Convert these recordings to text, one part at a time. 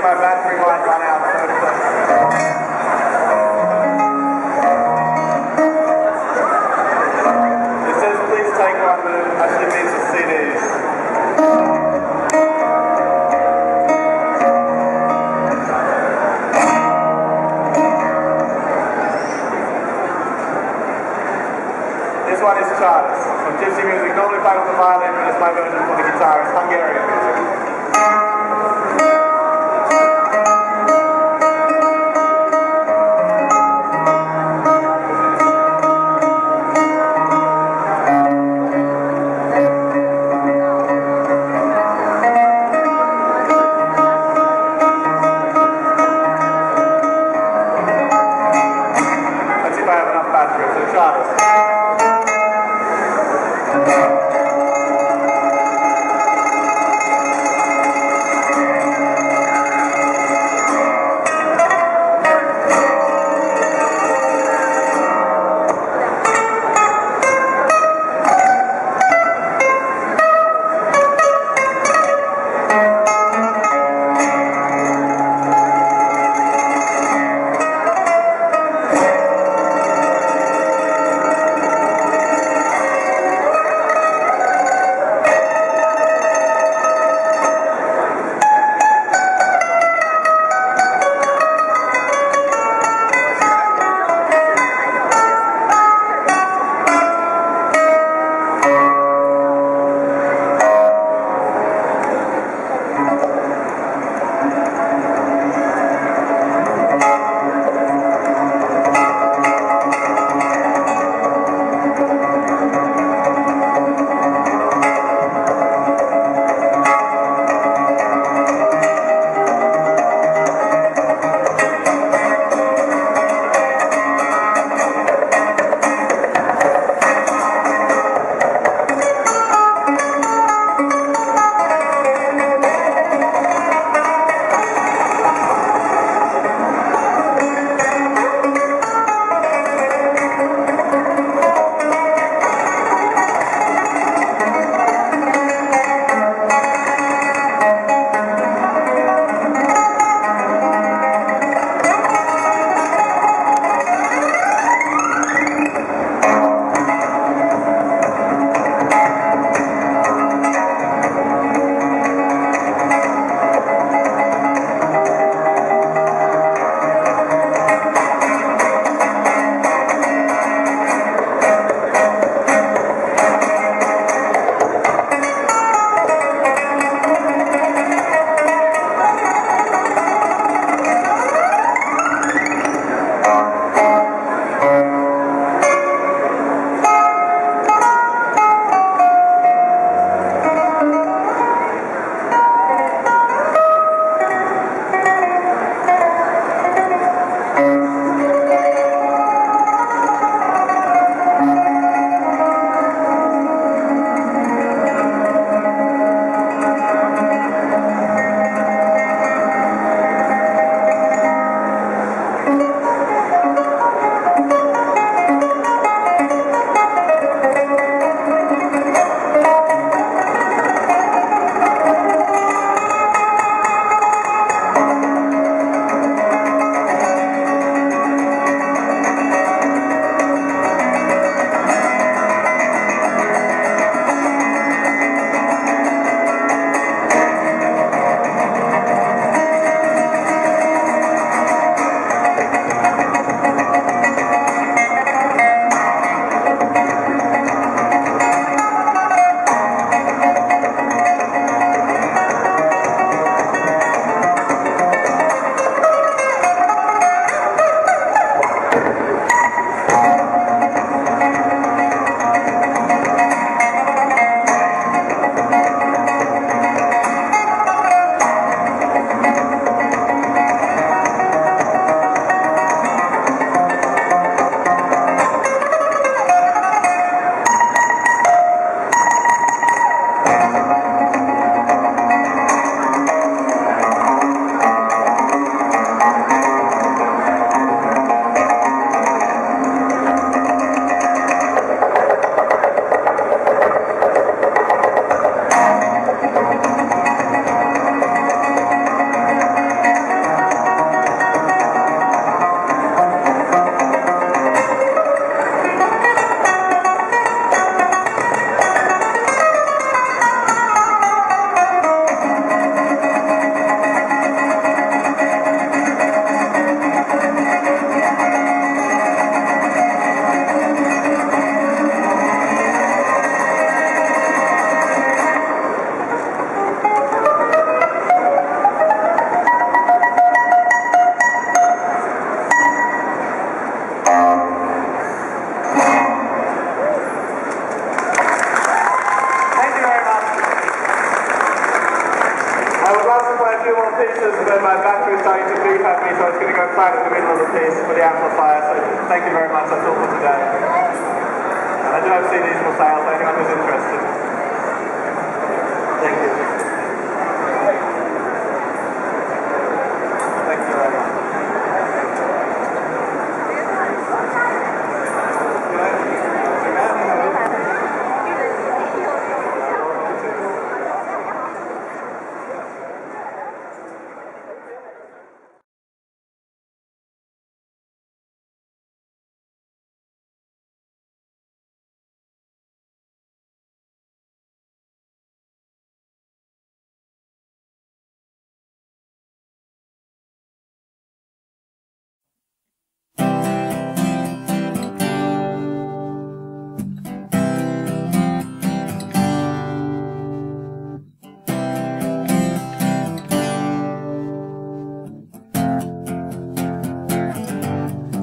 My battery might run out. It says please take one, but it actually needs a CDs. This one is Charles from Gypsy Music, normally played on the violin, but it's my version for the guitar. It's Hungarian music. is that my battery is starting to beep at me, so it's going to go flat in the middle of the piece for the amplifier. So thank you very much. That's all for today. And I do have CDs for sale, so anyone who's interested. Thank you. Thank you very much.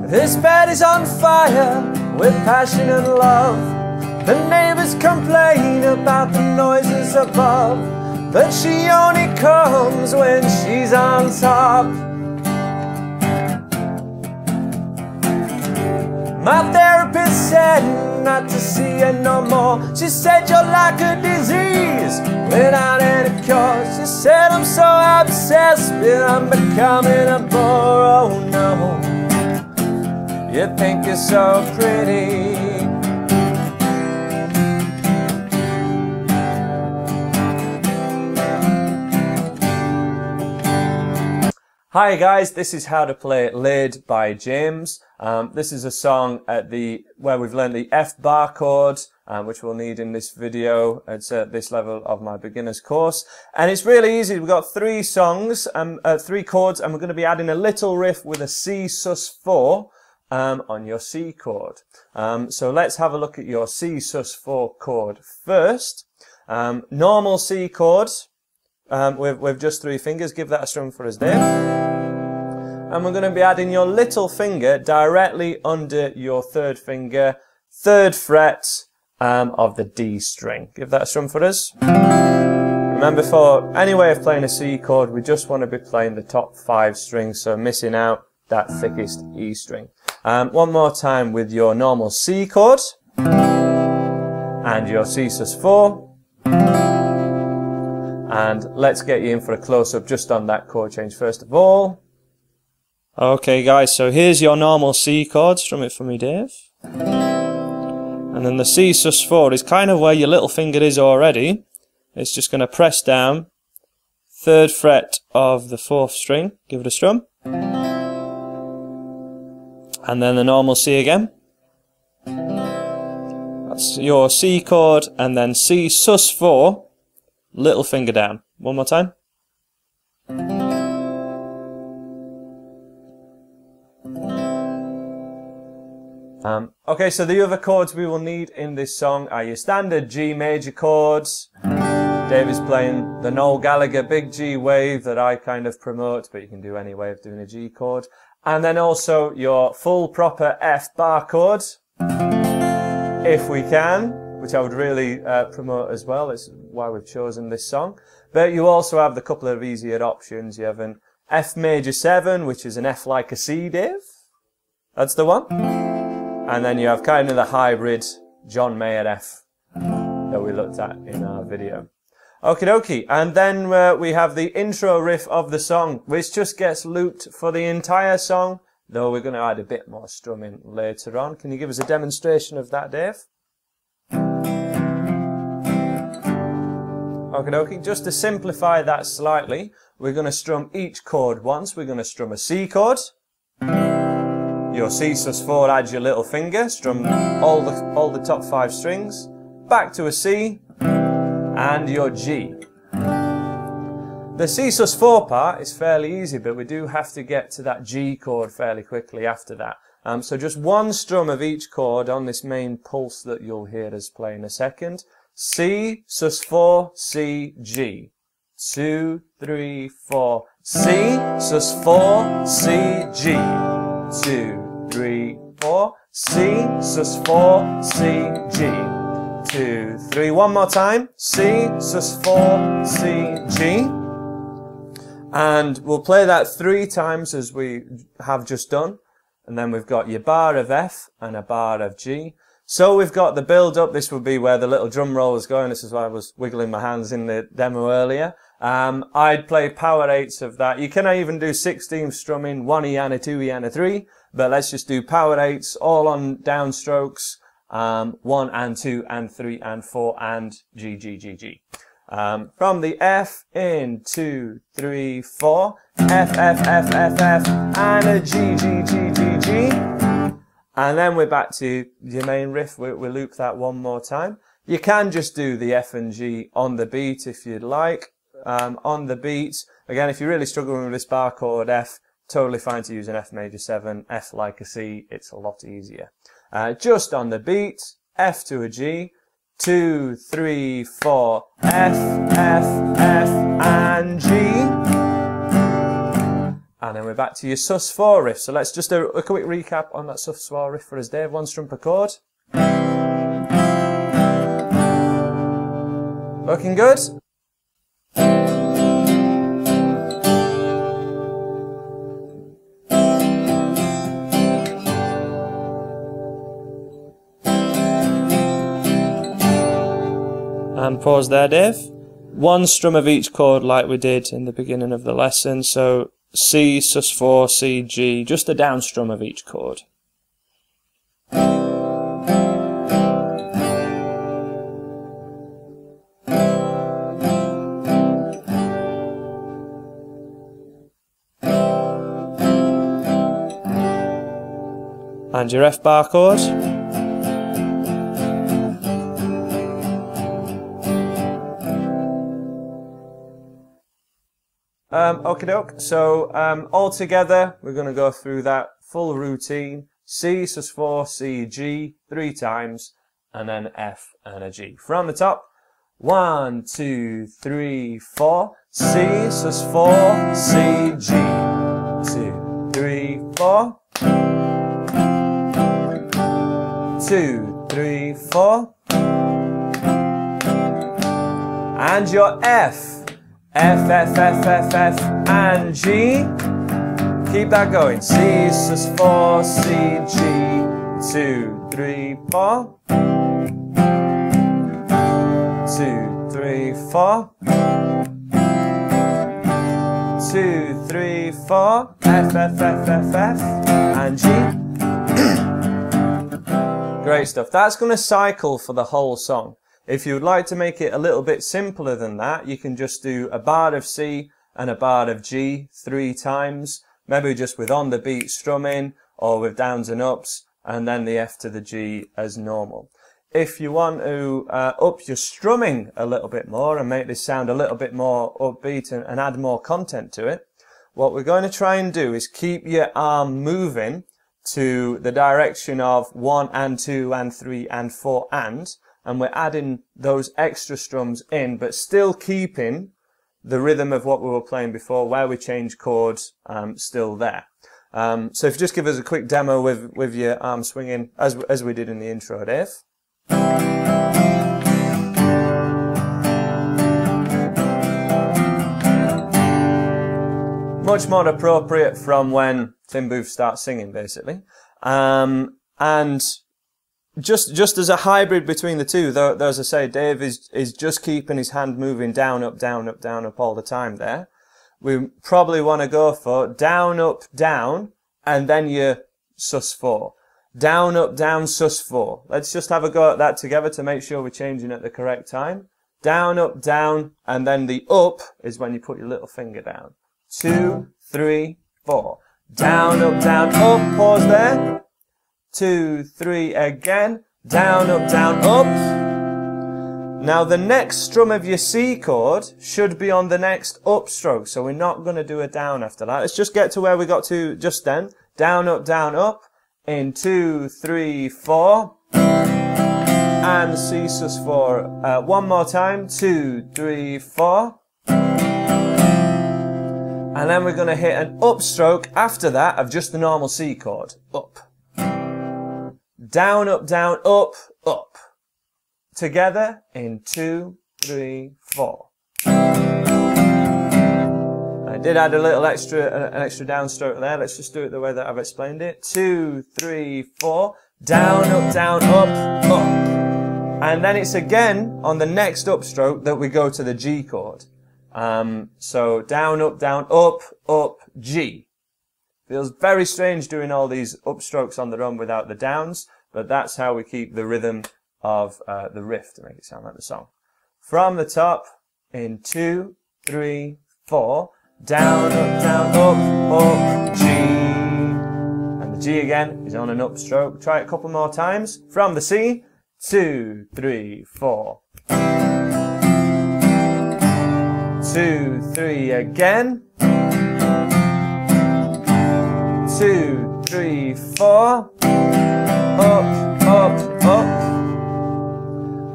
This bed is on fire with passion and love. The neighbors complain about the noises above, but she only comes when she's on top. My therapist said not to see her no more. She said you're like a disease without any cure. She said I'm so obsessed, but I'm becoming a bore. Oh no, you think you're so pretty. Hi guys, this is How to Play Laid by James. This is a song at where we've learned the F bar chord, which we'll need in this video. It's at this level of my beginner's course. And it's really easy. We've got three chords, and we're going to be adding a little riff with a C sus4 on your C chord. So let's have a look at your C sus4 chord first. Normal C chord with just 3 fingers. Give that a strum for us, Dave. And we're going to be adding your little finger directly under your 3rd finger, 3rd fret of the D string. Give that a strum for us. Remember, for any way of playing a C chord, we just want to be playing the top 5 strings, so missing out that thickest E string. One more time with your normal C chord and your C sus4. And let's get you in for a close-up just on that chord change first of all. Okay guys, so here's your normal C chord. Strum it for me, Dave. And then the C sus4 is kind of where your little finger is already. It's just going to press down 3rd fret of the 4th string. Give it a strum. And then the normal C again. That's your C chord, and then C sus4, little finger down. One more time. Okay, so the other chords we will need in this song are your standard G major chords. Dave is playing the Noel Gallagher Big G wave that I kind of promote, but you can do any way of doing a G chord. And then also your full proper F bar chord, if we can, which I would really promote as well. It's why we've chosen this song. But you also have the couple of easier options. You have an F major 7, which is an F like a C, Dave. That's the one. And then you have kind of the hybrid John Mayer F that we looked at in our video. Okie dokie, and then we have the intro riff of the song, which just gets looped for the entire song, though we're going to add a bit more strumming later on. Can you give us a demonstration of that, Dave? Okie dokie, just to simplify that slightly, we're going to strum each chord once. We're going to strum a C chord. Your C sus4, add your little finger, strum all the top 5 strings, back to a C, and your G. The C sus4 part is fairly easy, but we do have to get to that G chord fairly quickly after that. So just one strum of each chord on this main pulse that you'll hear us play in a second. C sus4, C, G. 2, 3, 4. C sus4, C, G. 2, 3, 4. C sus4, C, G. 2, 3. One more time. C sus4, C, G. And we'll play that 3 times as we have just done. And then we've got your bar of F and a bar of G. So we've got the build up. This would be where the little drum roll is going. This is why I was wiggling my hands in the demo earlier. I'd play power 8s of that. You can even do 16th strumming, 1E and a 2E and a 3. But let's just do power 8s all on downstrokes. 1 and 2 and 3 and 4 and G, G, G, G. From the F in 2, 3, 4, F, F, F, F, F, and a G, G, G, G, G. And then we're back to your main riff. We'll loop that one more time. You can just do the F and G on the beat if you'd like. On the beat, again, if you're really struggling with this bar chord F, totally fine to use an F major 7, F like a C, it's a lot easier. Just on the beat, F to a G, 2, 3, 4, F, F, F, and G. And then we're back to your sus4 riff. So let's just do a quick recap on that sus4 riff for us, Dave. 1 strum per chord. Looking good? And pause there, Dave. 1 strum of each chord like we did in the beginning of the lesson. So C, sus4, C, G, just a down strum of each chord. And your F bar chord. Okie doke. So all together, we're going to go through that full routine. C, sus4, C, G, 3 times, and then F and a G. From the top, 1, 2, 3, 4. C, sus4, C, G. 2, 3, 4. 2, 3, 4. And your F. F, F, F, F, F, and G. Keep that going. C, sus4, C, G. 2, 3, 4. 2, 3, 4. 2, 3, 4. F, F, F, F, F, and G. Great stuff. That's going to cycle for the whole song. If you would like to make it a little bit simpler than that, you can just do a bar of C and a bar of G 3 times, maybe just with on the beat strumming or with downs and ups, and then the F to the G as normal. If you want to up your strumming a little bit more and make this sound a little bit more upbeat and add more content to it, what we're going to try and do is keep your arm moving to the direction of 1 and 2 and 3 and 4 and we're adding those extra strums in, but still keeping the rhythm of what we were playing before, where we changed chords, still there. So if you just give us a quick demo with your arm swinging, as we did in the intro, Dave. Much more appropriate from when Tim Booth starts singing, basically. And just as a hybrid between the two, though as I say, Dave is just keeping his hand moving down, up, down, up, down, up all the time there. We probably want to go for down, up, down, and then your sus4. Down, up, down, sus4. Let's just have a go at that together to make sure we're changing at the correct time. Down, up, down, and then the up is when you put your little finger down. 2, 3, 4. Down, up, up, pause there. 2, 3, again. Down, up, up. Now the next strum of your C chord should be on the next up stroke, so we're not going to do a down after that. Let's just get to where we got to just then. Down, up, in 2, 3, 4. And C sus4. One more time. 2, 3, 4. And then we're going to hit an up stroke after that of just the normal C chord. Up. Down, up, up. Together in 2, 3, 4. And did add a little extra, an extra downstroke there. Let's just do it the way that I've explained it. 2, 3, 4. Down, up, up. And then it's again on the next upstroke that we go to the G chord. So down, up, G. Feels very strange doing all these upstrokes on the run without the downs, but that's how we keep the rhythm of the riff to make it sound like the song. From the top in 2, 3, 4. Down, up, G. And the G again is on an upstroke. Try it a couple more times. From the C, 2, 3, 4. 2, 3 again. 2, 3, 4. Up.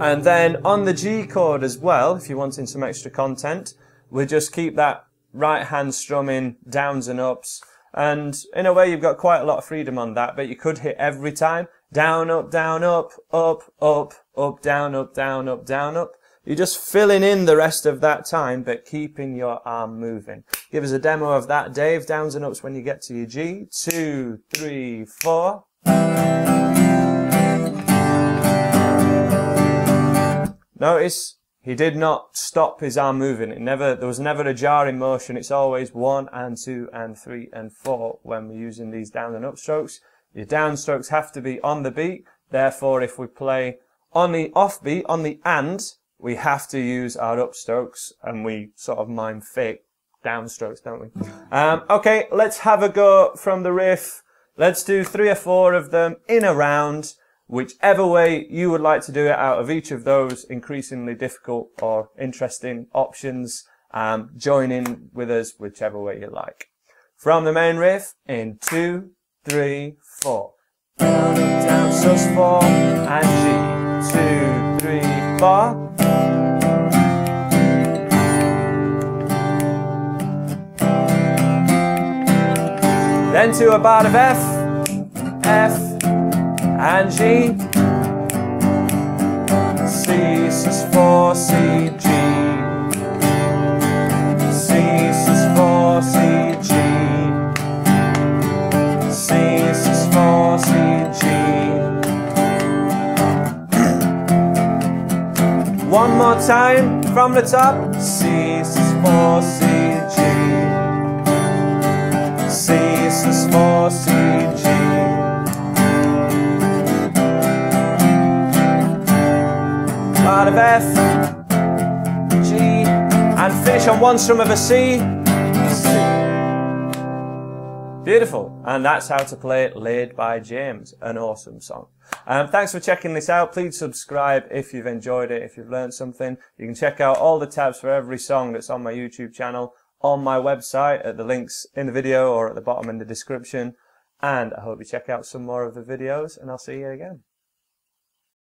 And then on the G chord as well, if you're wanting some extra content, we just keep that right hand strumming downs and ups. And in a way, you've got quite a lot of freedom on that, but you could hit every time. Down, up, up, down, up. You're just filling in the rest of that time, but keeping your arm moving. Give us a demo of that, Dave. Downs and ups when you get to your G. 2, 3, 4. Notice he did not stop his arm moving. There was never a jarring motion. It's always 1 and 2 and 3 and 4 when we're using these down and up strokes. Your down strokes have to be on the beat. Therefore, if we play on the off beat, on the and, we have to use our up strokes, and we sort of mime fake down strokes, don't we? Okay, let's have a go from the riff. Let's do 3 or 4 of them in a round. Whichever way you would like to do it out of each of those increasingly difficult or interesting options, join in with us whichever way you like. From the main riff in 2, 3, 4. Down, sus 4 and G. 2, 3, 4. Then to a bar of F and G. C sus 4 C G. C sus 4 C G. C sus 4 C G. One more time from the top. C sus 4 C G. C sus 4 C G. Part of F, G, and finish on one strum of a C. Beautiful, and that's how to play Laid by James, an awesome song. Thanks for checking this out. Please subscribe if you've enjoyed it, if you've learned something. You can check out all the tabs for every song that's on my YouTube channel on my website at the links in the video or at the bottom in the description. And I hope you check out some more of the videos, and I'll see you again.